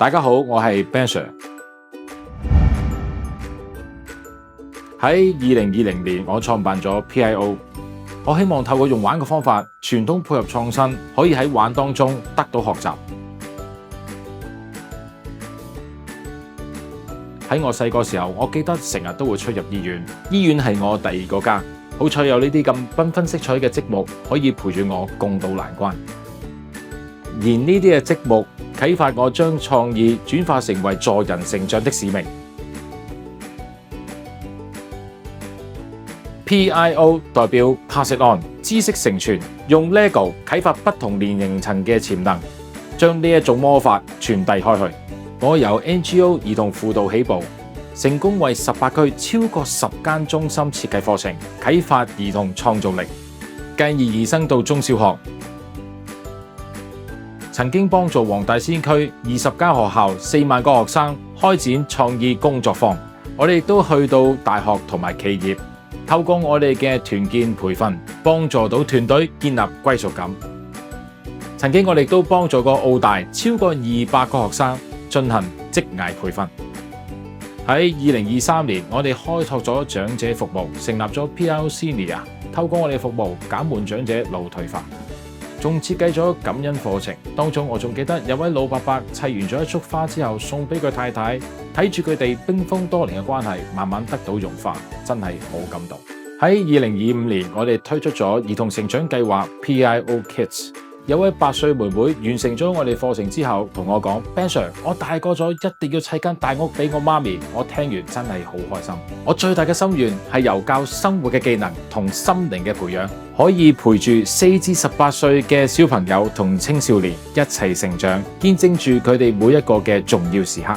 大家好，我係 Ben Sir。喺2020年，我創辦咗 PIO。我希望透過用玩嘅方法，傳統配合創新，可以喺玩當中得到學習。喺我細個時候，我記得成日都會出入醫院，醫院係我第二個家。好彩有呢啲咁繽紛色彩嘅積木，可以陪住我共度難關。而呢啲嘅積木啟發我將創意轉化成為助人成長的使命。PIO 代表 Pass It On， 知識承傳，用 LEGO 啟發不同年齡層嘅潛能，將呢一種魔法傳遞開去。我由 NGO 兒童輔導起步，成功為18區超過10間中心設計課程，啟發兒童創造力，繼而移生到中小學。曾經幫助黃大仙區20間學校4萬個學生開展創意工作坊。我哋亦都去到大學同埋企業，透過我哋嘅團建培訓，幫助到團隊建立歸屬感。曾經我哋都幫助過澳大超過200個學生進行職涯培訓。喺2023年，我哋開拓咗長者服務，成立咗 PIO Senior， 透過我哋服務減緩長者腦退化，仲設計咗感恩課程。當中我仲記得有位老伯伯砌完咗一束花之後送俾佢太太，睇住佢哋冰封多年嘅關係慢慢得到融化，真係好感動。喺2025年，我哋推出咗兒童成長計劃 PIO Kids。有位8歲妹妹完成咗我哋課程之後，同我講 ：Ben Sir， 我大個咗，一定要砌間大屋俾我媽咪。我聽完真係好開心。我最大嘅心願係由教生活嘅技能同心靈嘅培養，可以陪住4至18歲嘅小朋友同青少年一齊成長，見證住佢哋每一個嘅重要時刻。